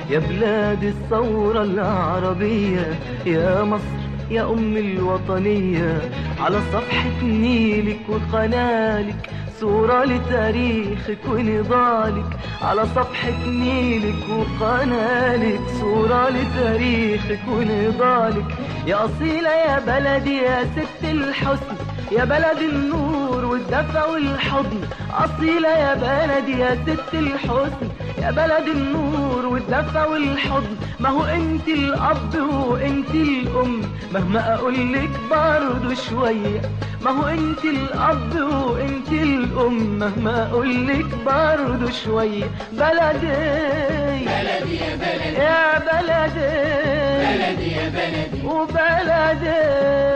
يا بلاد الثورة العربية، يا مصر يا أم الوطنية. على صفحة نيلك وقنالك صورة لتاريخك ونضالك. على صفحة نيلك وقنالك صورة لتاريخك ونضالك. يا أصيلة يا بلدي يا ست الحسن، يا بلد النور والدفى والحضن. أصيلة يا بلدي يا ست الحسن، يا بلد النور والدفى والحضن. ما هو انت الأب وانت الأم، مهما أقولك برضو شوية. ما هو انت الأب وانت الأم، مهما أقولك برضو شوية. بلدي بلدي يا بلدي يا بلدي، بلدي يا بلدي وبلدي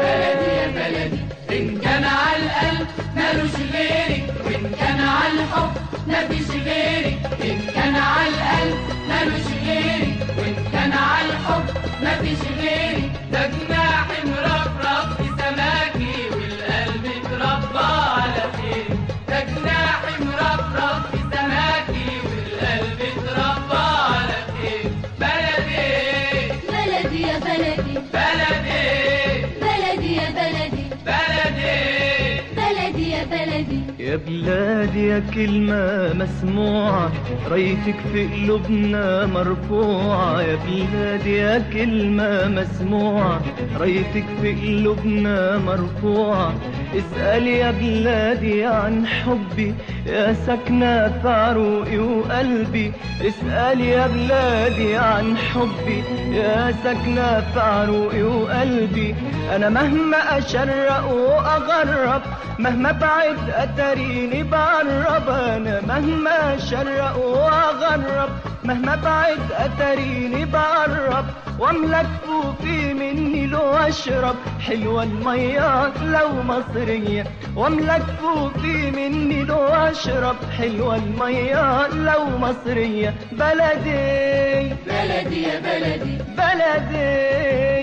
بلدي يا بلدي. إن كان على القلب مالوش غيرك، وإن كان على الحب مفيش غيرك. إن كان على القلب مالوش غيرك، وإن كان على الحب مفيش غيرك. ده جناح مرفرف في سماكي والقلب اتربى على خير. ده جناح مرفرف في سماكي والقلب اتربى على خير. بلدي بلدي يا بلدي بلدي بلدي يا بلدي بلدي بلدي يا بلدي. يا بلادي يا كلمة مسموعة، رايتك في قلوبنا مرفوعة. يا بلادي يا كلمة مسموعة، رايتك في قلوبنا مرفوعة. اسأل يا بلادي عن حبي يا سكنة في عروقي وقلبي. اسأل يا بلادي عن حبي يا سكنة في عروقي وقلبي. أنا مهما أشرق وأغرب، مهما بعد أتريني بقرب. أنا مهما أشرق وأغرب، مهما بعد أتريني بقرب. واملك فوفي مني لو أشرب، حلوة المية لو مصرية. واملك فوفي مني لو أشرب، حلوة المية لو مصرية. بلدي بلدي يا بلدي بلدي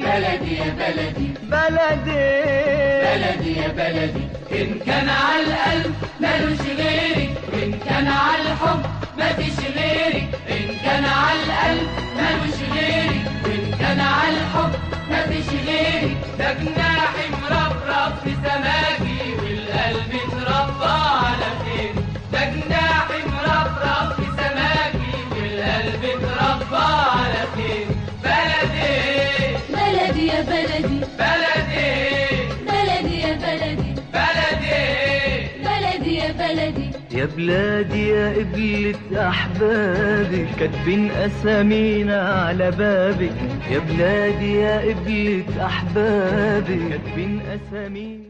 بلدي يا بلدي بلدي بلدي يا بلدي. إن كان على القلب مالوش غيرك، وإن كان على الحب مفيش غيرك. إن كان على القلب مالوش غيرك، وإن كان على الحب مفيش غيرك. ده جناح مرفرف في سماكي والقلب اتربى على خير. ده جناح مرفرف في سماكي والقلب اتربى على خير. بلدي بلدي يا بلدي بلدي بلدي يا بلدي بلدي بلدي يا بلدي. يا بلادي يا قبلة أحبابي، كاتبين أسامينا على بابك. يا بلادي يا قبلة أحبابي، كاتبين أسامينا